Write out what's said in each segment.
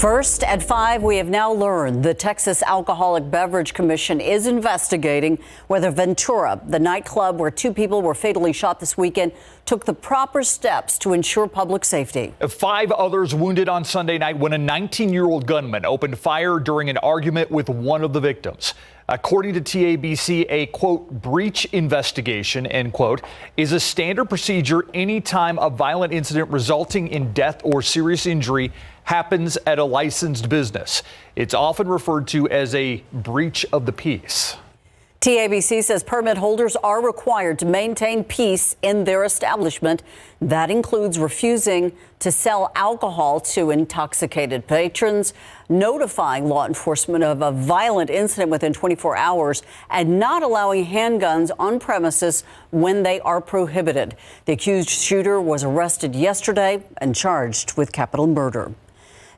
First at 5, we have now learned the Texas Alcoholic Beverage Commission is investigating whether Ventura, the nightclub where 2 people were fatally shot this weekend, took the proper steps to ensure public safety. 5 others wounded on Sunday night when a 19-year-old gunman opened fire during an argument with one of the victims. According to TABC, a, quote, breach investigation, end quote, is a standard procedure anytime a violent incident resulting in death or serious injury happens at a licensed business. It's often referred to as a breach of the peace. TABC says permit holders are required to maintain peace in their establishment. That includes refusing to sell alcohol to intoxicated patrons, notifying law enforcement of a violent incident within 24 hours, and not allowing handguns on premises when they are prohibited. The accused shooter was arrested yesterday and charged with capital murder.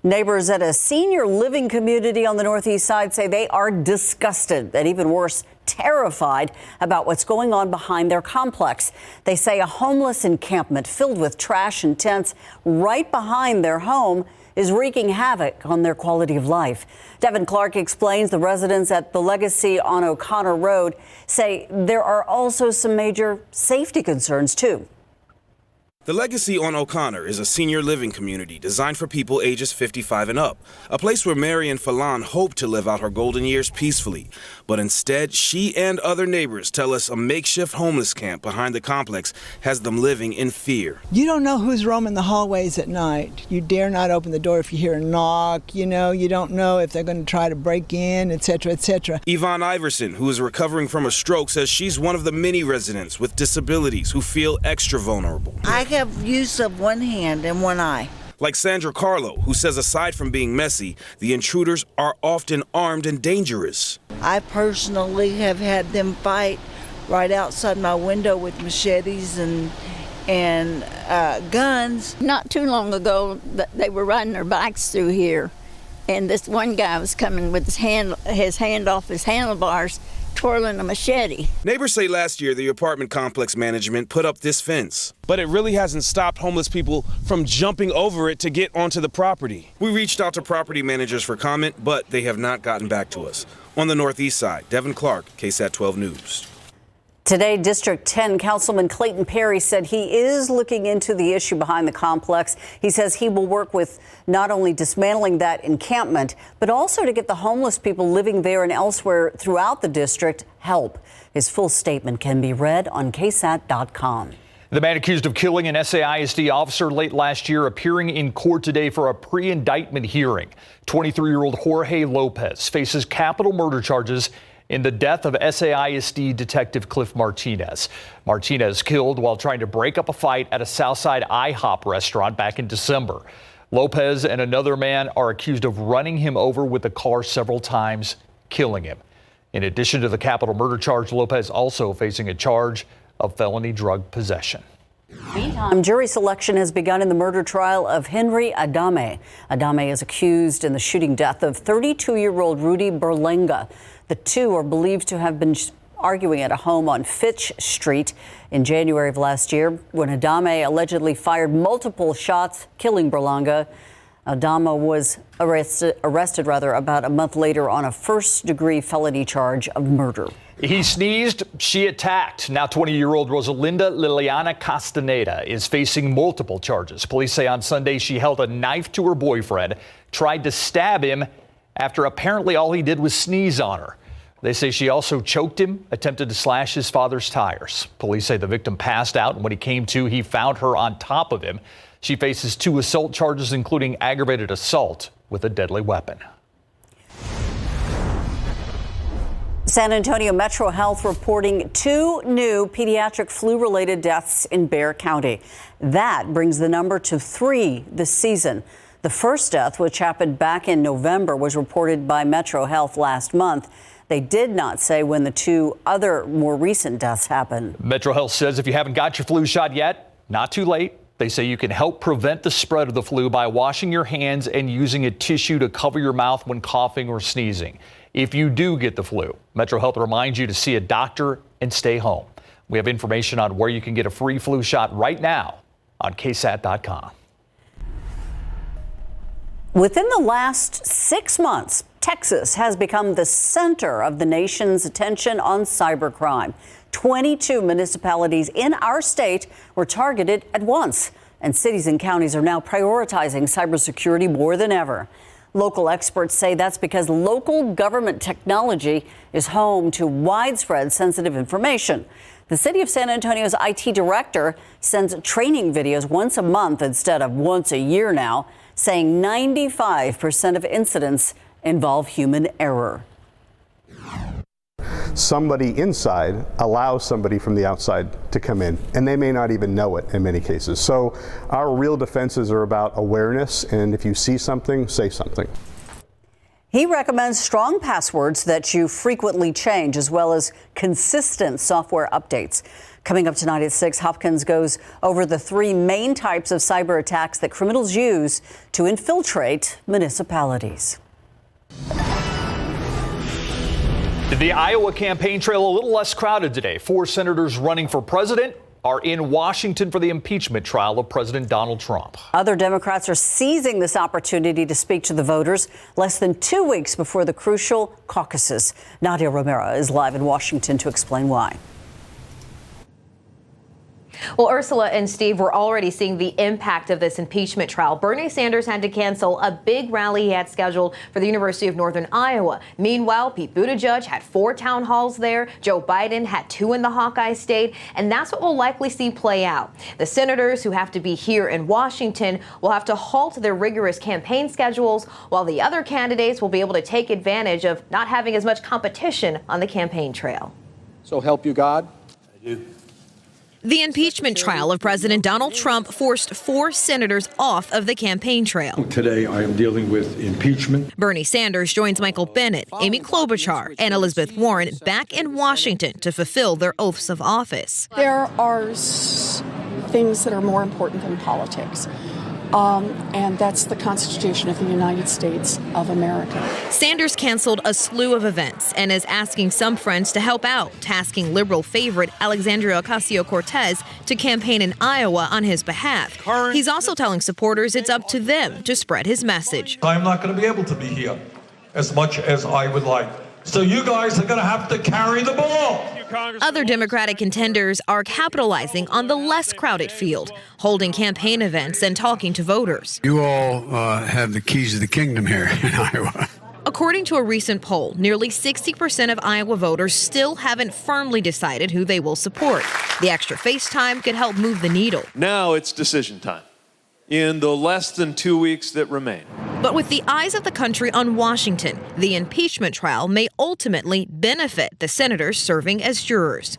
Neighbors at a senior living community on the Northeast Side say they are disgusted and, even worse, terrified about what's going on behind their complex. They say a homeless encampment filled with trash and tents right behind their home is wreaking havoc on their quality of life. Devin Clark explains the residents at the Legacy on OConnor Road say there are also some major safety concerns, too. The Legacy on OConnor is a senior living community designed for people ages 55 and up, a place where Marian Falan hoped to live out her golden years peacefully. But instead, she and other neighbors tell us a makeshift homeless camp behind the complex has them living in fear. You don't know who's roaming the hallways at night. You dare not open the door if you hear a knock. You don't know if they're going to try to break in, etc., etc. Yvonne Iverson, who is recovering from a stroke, says she's one of the many residents with disabilities who feel extra vulnerable. I have use of one hand and one eye. Like Sandra Carlo, who says aside from being messy, the intruders are often armed and dangerous. I personally have had them fight right outside my window with machetes and guns. Not too long ago, they were riding their bikes through here, and this one guy was coming with his hand off his handlebars, twirling a machete. Neighbors say last year the apartment complex management put up this fence. But it really hasn't stopped homeless people from jumping over it to get onto the property. We reached out to property managers for comment, but they have not gotten back to us. On the Northeast Side, Devin Clark, KSAT 12 News. Today, District 10 Councilman Clayton Perry said he is looking into the issue behind the complex. He says he will work with not only dismantling that encampment, but also to get the homeless people living there and elsewhere throughout the district help. His full statement can be read on KSAT.com. The man accused of killing an SAISD officer late last year appearing in court today for a pre-indictment hearing. 23-year-old Jorge Lopez faces capital murder charges in the death of SAISD Detective Cliff Martinez. Martinez killed while trying to break up a fight at a Southside IHOP restaurant back in December. Lopez and another man are accused of running him over with a car several times, killing him. In addition to the capital murder charge, Lopez also facing a charge of felony drug possession. Meantime, jury selection has begun in the murder trial of Henry Adame. Adame is accused in the shooting death of 32-year-old Rudy Berlenga. The two are believed to have been arguing at a home on Fitch Street in January of last year when Adame allegedly fired multiple shots, killing Berlanga. Adame was arrested about a month later on a first-degree felony charge of murder. He sneezed, she attacked. Now 20-year-old Rosalinda Liliana Castaneda is facing multiple charges. Police say on Sunday she held a knife to her boyfriend, tried to stab him after apparently all he did was sneeze on her. They say she also choked him, attempted to slash his father's tires. Police say the victim passed out, and when he came to, he found her on top of him. She faces 2 assault charges, including aggravated assault with a deadly weapon. San Antonio Metro Health reporting 2 new pediatric flu-related deaths in Bexar County. That brings the number to 3 this season. The first death, which happened back in November, was reported by Metro Health last month. They did not say when the 2 other more recent deaths happened. Metro Health says if you haven't got your flu shot yet, not too late. They say you can help prevent the spread of the flu by washing your hands and using a tissue to cover your mouth when coughing or sneezing. If you do get the flu, Metro Health reminds you to see a doctor and stay home. We have information on where you can get a free flu shot right now on KSAT.com. Within the last 6 months, Texas has become the center of the nation's attention on cybercrime. 22 municipalities in our state were targeted at once, and cities and counties are now prioritizing cybersecurity more than ever. Local experts say that's because local government technology is home to widespread sensitive information. The city of San Antonio's IT director sends training videos once a month instead of once a year now, saying 95% of incidents involve human error. Somebody inside allows somebody from the outside to come in, and they may not even know it in many cases. So our real defenses are about awareness, and if you see something, say something. He recommends strong passwords that you frequently change, as well as consistent software updates. Coming up tonight at 6, Hopkins goes over the 3 main types of cyber attacks that criminals use to infiltrate municipalities. The Iowa campaign trail a little less crowded today. 4 senators running for president are in Washington for the impeachment trial of President Donald Trump. Other Democrats are seizing this opportunity to speak to the voters less than 2 weeks before the crucial caucuses. Nadia Romero is live in Washington to explain why. Well, Ursula and Steve, we're already seeing the impact of this impeachment trial. Bernie Sanders had to cancel a big rally he had scheduled for the University of Northern Iowa. Meanwhile, Pete Buttigieg had 4 town halls there. Joe Biden had 2 in the Hawkeye State. And that's what we'll likely see play out. The senators who have to be here in Washington will have to halt their rigorous campaign schedules, while the other candidates will be able to take advantage of not having as much competition on the campaign trail. So help you God. I do. The impeachment trial of President Donald Trump forced 4 senators off of the campaign trail. Today, I am dealing with impeachment. Bernie Sanders joins Michael Bennet, Amy Klobuchar, and Elizabeth Warren back in Washington to fulfill their oaths of office. There are things that are more important than politics. And that's the Constitution of the United States of America. Sanders canceled a slew of events and is asking some friends to help out, tasking liberal favorite Alexandria Ocasio-Cortez to campaign in Iowa on his behalf. He's also telling supporters it's up to them to spread his message. I'm not going to be able to be here as much as I would like. So you guys are going to have to carry the ball. Other Democratic contenders are capitalizing on the less crowded field, holding campaign events and talking to voters. You all have the keys to the kingdom here in Iowa. According to a recent poll, nearly 60% of Iowa voters still haven't firmly decided who they will support. The extra face time could help move the needle. Now it's decision time in the less than 2 weeks that remain. But with the eyes of the country on Washington, the impeachment trial may ultimately benefit the senators serving as jurors.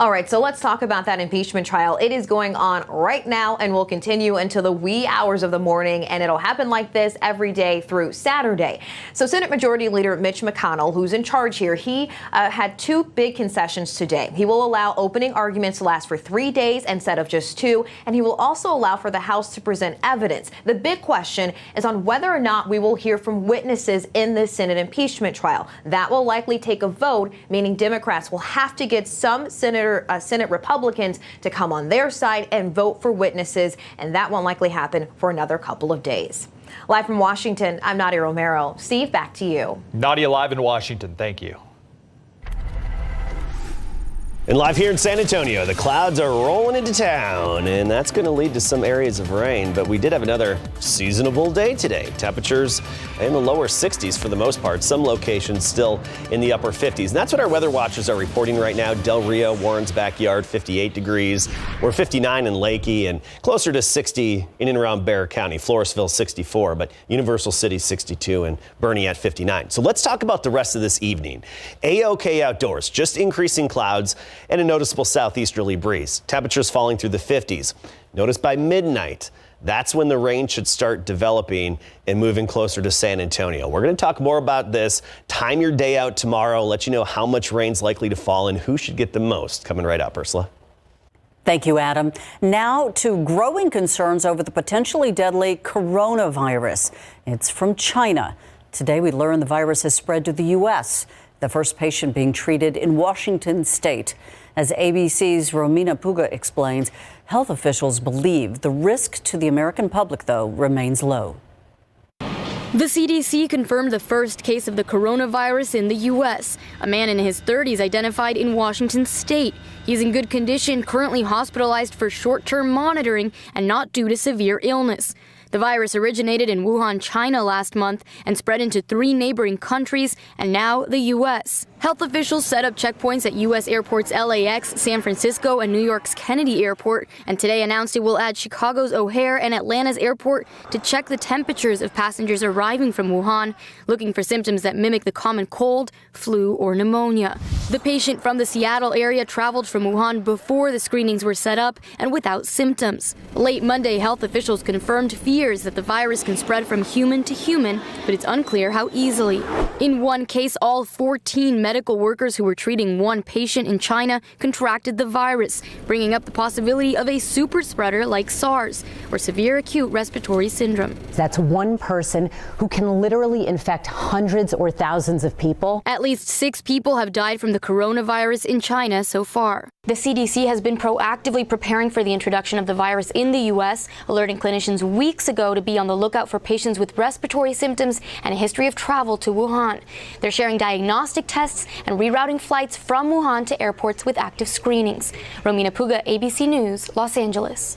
All right, so let's talk about that impeachment trial. It is going on right now and will continue until the wee hours of the morning, and it'll happen like this every day through Saturday. So Senate Majority Leader Mitch McConnell, who's in charge here, he had 2 big concessions today. He will allow opening arguments to last for 3 days instead of just 2, and he will also allow for the House to present evidence. The big question is on whether or not we will hear from witnesses in this Senate impeachment trial. That will likely take a vote, meaning Democrats will have to get some Senate Republicans to come on their side and vote for witnesses, and that won't likely happen for another couple of days. Live from Washington, I'm Nadia Romero. Steve, back to you. Nadia, live in Washington. Thank you. And live here in San Antonio, the clouds are rolling into town, and that's going to lead to some areas of rain. But we did have another seasonable day today. Temperatures in the lower 60s for the most part. Some locations still in the upper 50s. And that's what our weather watchers are reporting right now. Del Rio, Warren's backyard, 58 degrees. We're 59 in Lakey and closer to 60 in and around Bexar County. Floresville, 64, but Universal City, 62, and Bernie at 59. So let's talk about the rest of this evening. A-OK outdoors, just increasing clouds and a noticeable southeasterly breeze. Temperatures falling through the 50s. Notice by midnight, that's when the rain should start developing and moving closer to San Antonio. We're going to talk more about this. Time your day out tomorrow. Let you know how much rain's likely to fall and who should get the most. Coming right up, Ursula. Thank you, Adam. Now to growing concerns over the potentially deadly coronavirus. It's from China. Today we learned the virus has spread to the U.S. the first patient being treated in Washington state. As ABC's Romina Puga explains, health officials believe the risk to the American public, though, remains low. The CDC confirmed the first case of the coronavirus in the U.S. A man in his 30s identified in Washington state. He's in good condition, currently hospitalized for short-term monitoring and not due to severe illness. The virus originated in Wuhan, China last month and spread into 3 neighboring countries and now the U.S. Health officials set up checkpoints at U.S. airports LAX, San Francisco, and New York's Kennedy Airport, and today announced it will add Chicago's O'Hare and Atlanta's airport to check the temperatures of passengers arriving from Wuhan, looking for symptoms that mimic the common cold, flu, or pneumonia. The patient from the Seattle area traveled from Wuhan before the screenings were set up and without symptoms. Late Monday, health officials confirmed fears that the virus can spread from human to human, but it's unclear how easily. In one case, all 14 medical workers who were treating one patient in China contracted the virus, bringing up the possibility of a super spreader like SARS or severe acute respiratory syndrome. That's one person who can literally infect hundreds or thousands of people. At least 6 people have died from the coronavirus in China so far. The CDC has been proactively preparing for the introduction of the virus in the U.S., alerting clinicians weeks ago to be on the lookout for patients with respiratory symptoms and a history of travel to Wuhan. They're sharing diagnostic tests and rerouting flights from Wuhan to airports with active screenings. Romina Puga, ABC News, Los Angeles.